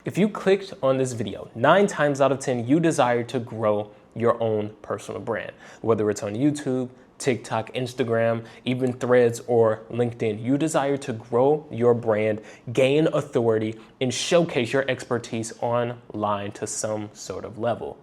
If you clicked on this video, 9 times out of 10, you desire to grow your own personal brand, whether it's on YouTube, TikTok, Instagram, even Threads or LinkedIn. You desire to grow your brand, gain authority, and showcase your expertise online to some sort of level.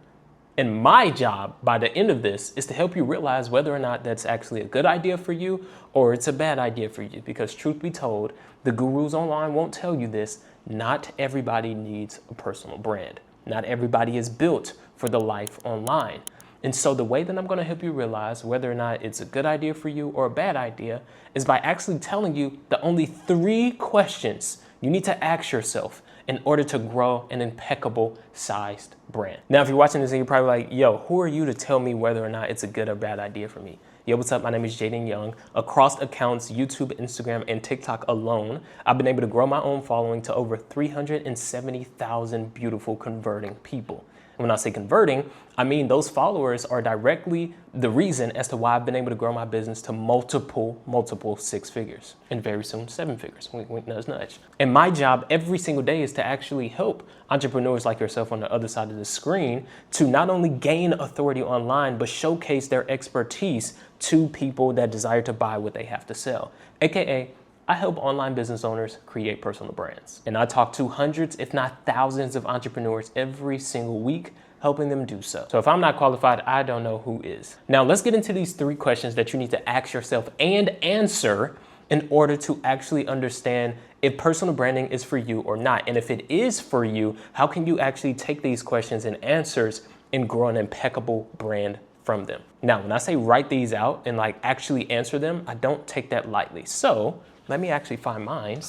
And my job by the end of this is to help you realize whether or not that's actually a good idea for you or it's a bad idea for you. Because truth be told, the gurus online won't tell you this. Not everybody needs a personal brand. Not everybody is built for the life online. And so the way that I'm going to help you realize whether or not it's a good idea for you or a bad idea is by actually telling you the only 3 questions you need to ask yourself in order to grow an impeccable sized brand. Now, if you're watching this and you're probably like, yo, who are you to tell me whether or not it's a good or bad idea for me? Yo, what's up? My name is Jaden Young. Across accounts, YouTube, Instagram, and TikTok alone, I've been able to grow my own following to over 370,000 beautiful converting people. And when I say converting, I mean those followers are directly the reason as to why I've been able to grow my business to multiple 6 figures and very soon 7 figures. Wink, wink, nudge, nudge. And my job every single day is to actually help entrepreneurs like yourself on the other side of the screen to not only gain authority online, but showcase their expertise to people that desire to buy what they have to sell, AKA I help online business owners create personal brands. And I talk to hundreds, if not thousands of entrepreneurs every single week, helping them do so. So if I'm not qualified, I don't know who is. Now let's get into these 3 questions that you need to ask yourself and answer in order to actually understand if personal branding is for you or not. And if it is for you, how can you actually take these questions and answers and grow an impeccable brand from them? Now, when I say write these out and like actually answer them, I don't take that lightly. So let me actually find mine.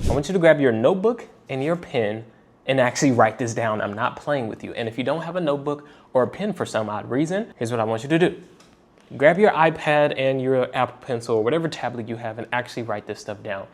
I want you to grab your notebook and your pen and actually write this down. I'm not playing with you. And if you don't have a notebook or a pen for some odd reason, here's what I want you to do. Grab your iPad and your Apple Pencil or whatever tablet you have and actually write this stuff down.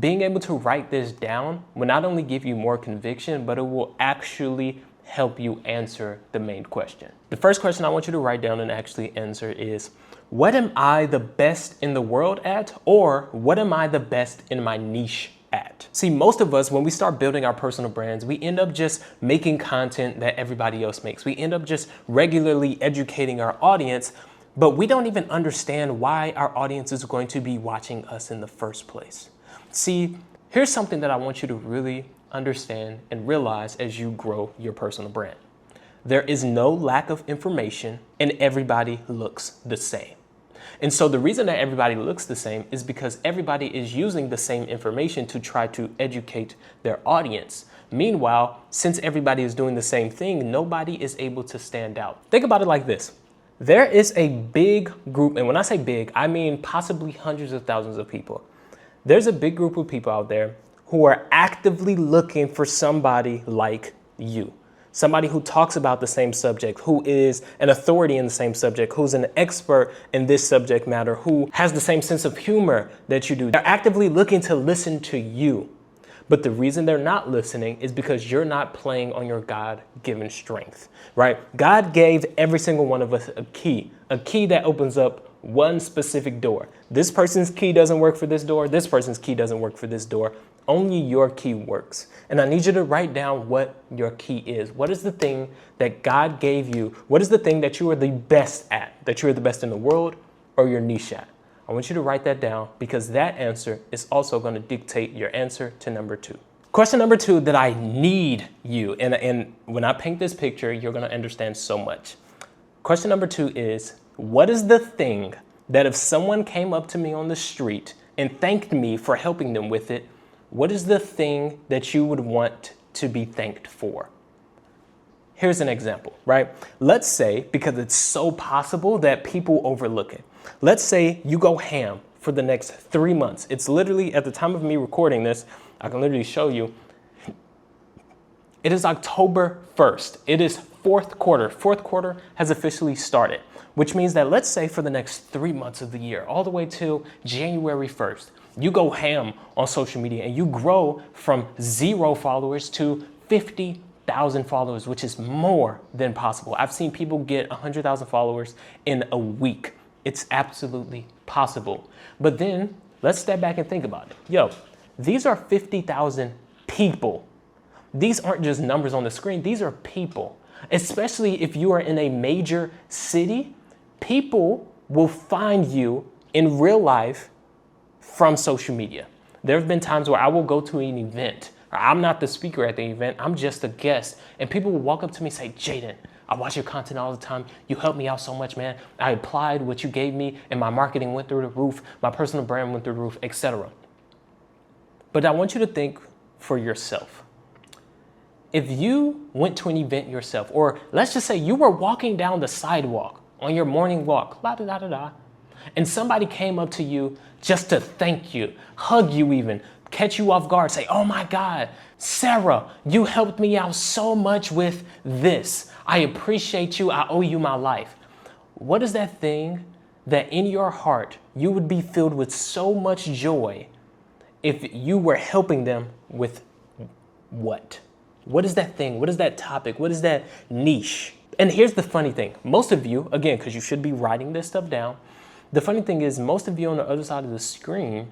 Being able to write this down will not only give you more conviction, but it will actually help you answer the main question. The first question I want you to write down and actually answer is, what am I the best in the world at? Or what am I the best in my niche at? See, most of us, when we start building our personal brands, we end up just making content that everybody else makes. We end up just regularly educating our audience, but we don't even understand why our audience is going to be watching us in the first place. See, here's something that I want you to really understand and realize as you grow your personal brand. There is no lack of information and everybody looks the same. And so the reason that everybody looks the same is because everybody is using the same information to try to educate their audience. Meanwhile, since everybody is doing the same thing, nobody is able to stand out. Think about it like this. There is a big group, and when I say big, I mean possibly hundreds of thousands of people. There's a big group of people out there who are actively looking for somebody like you. Somebody who talks about the same subject, who is an authority in the same subject, who's an expert in this subject matter, who has the same sense of humor that you do. They're actively looking to listen to you. But the reason they're not listening is because you're not playing on your God-given strength, right? God gave every single one of us a key that opens up one specific door. This person's key doesn't work for this door. This person's key doesn't work for this door. Only your key works. And I need you to write down what your key is. What is the thing that God gave you? What is the thing that you are the best at, that you are the best in the world or your niche at? I want you to write that down because that answer is also going to dictate your answer to number 2. Question number 2 that I need you, and when I paint this picture, you're going to understand so much. Question number 2 is, what is the thing that if someone came up to me on the street and thanked me for helping them with it, what is the thing that you would want to be thanked for? Here's an example, right? Let's say, because it's so possible that people overlook it. Let's say you go ham for the next 3 months. It's literally, at the time of me recording this, I can literally show you. It is October 1st. It is 4th quarter. 4th quarter has officially started, which means that let's say for the next 3 months of the year, all the way till January 1st, you go ham on social media and you grow from 0 followers to 50,000 followers, which is more than possible. I've seen people get 100,000 followers in a week. It's absolutely possible. But then let's step back and think about it. Yo, these are 50,000 people. These aren't just numbers on the screen. These are people. Especially if you are in a major city, people will find you in real life from social media. There have been times where I will go to an event. I'm not the speaker at the event. I'm just a guest. And people will walk up to me and say, Jaden, I watch your content all the time. You helped me out so much, man. I applied what you gave me and my marketing went through the roof. My personal brand went through the roof, etc. But I want you to think for yourself. If you went to an event yourself, or let's just say you were walking down the sidewalk on your morning walk, la da da da da, and somebody came up to you just to thank you, hug you even, catch you off guard, say, oh my God, Sarah, you helped me out so much with this. I appreciate you. I owe you my life. What is that thing that in your heart you would be filled with so much joy if you were helping them with what? What is that thing? What is that topic? What is that niche? And here's the funny thing. Most of you, again, because you should be writing this stuff down, the funny thing is most of you on the other side of the screen,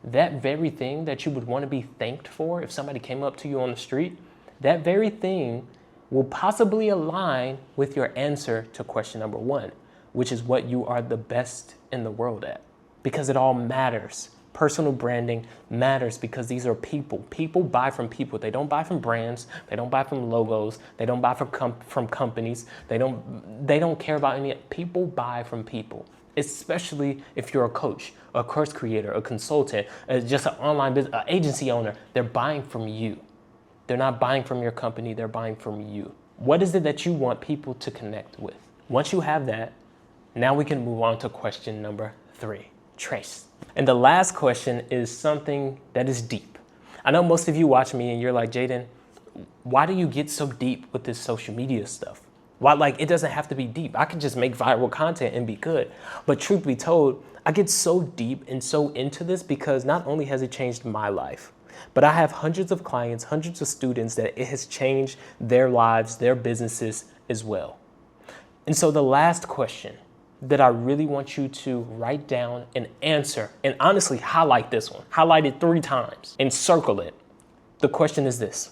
that very thing that you would want to be thanked for if somebody came up to you on the street, that very thing will possibly align with your answer to question number 1, which is what you are the best in the world at. Because it all matters. Personal branding matters because these are people. People buy from people. They don't buy from brands. They don't buy from logos. They don't buy from companies. They don't care about any. People buy from people, especially if you're a coach, a course creator, a consultant, just an online business, an agency owner. They're buying from you. They're not buying from your company. They're buying from you. What is it that you want people to connect with? Once you have that, now we can move on to question number 3, trace. And the last question is something that is deep. I know most of you watch me and you're like, Jaden, why do you get so deep with this social media stuff? Why, like, it doesn't have to be deep. I can just make viral content and be good. But truth be told, I get so deep and so into this because not only has it changed my life, but I have hundreds of clients, hundreds of students that it has changed their lives, their businesses as well. And so the last question that I really want you to write down and answer, and honestly highlight this one, highlight it 3 times and circle it. The question is this: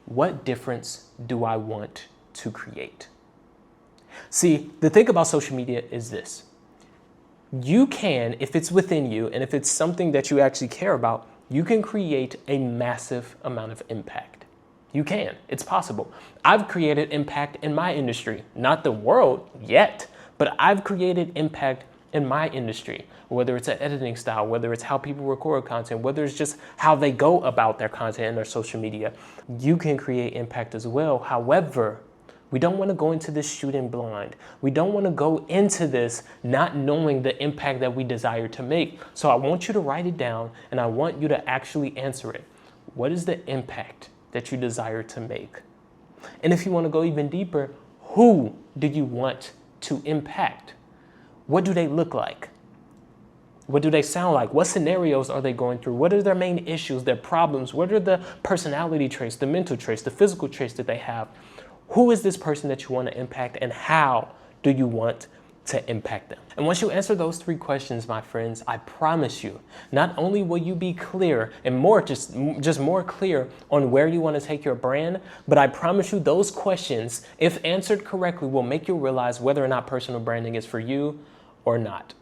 what difference do I want to create? See, the thing about social media is this. You can, if it's within you and if it's something that you actually care about, you can create a massive amount of impact. You can, it's possible. I've created impact in my industry, not the world yet, but I've created impact in my industry, whether it's an editing style, whether it's how people record content, whether it's just how they go about their content and their social media. You can create impact as well. However, we don't want to go into this shooting blind. We don't want to go into this not knowing the impact that we desire to make. So I want you to write it down and I want you to actually answer it. What is the impact that you desire to make? And if you want to go even deeper, who do you want to impact? What do they look like? What do they sound like? What scenarios are they going through? What are their main issues, their problems? What are the personality traits, the mental traits, the physical traits that they have? Who is this person that you want to impact and how do you want to impact them? And once you answer those 3 questions, my friends, I promise you, not only will you be clear and just more clear on where you want to take your brand, but I promise you those questions, if answered correctly, will make you realize whether or not personal branding is for you or not.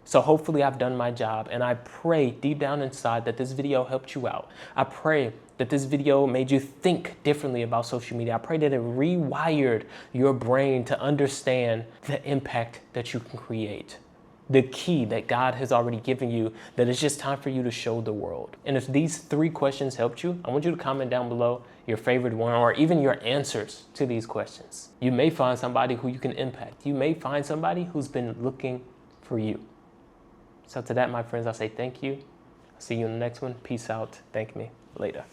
So hopefully I've done my job, and I pray deep down inside that this video helped you out. I pray that this video made you think differently about social media. I pray that it rewired your brain to understand the impact that you can create. The key that God has already given you, that it's just time for you to show the world. And if these 3 questions helped you, I want you to comment down below your favorite one or even your answers to these questions. You may find somebody who you can impact. You may find somebody who's been looking for you. So to that, my friends, I say thank you. See you in the next one. Peace out. Thank me. Later.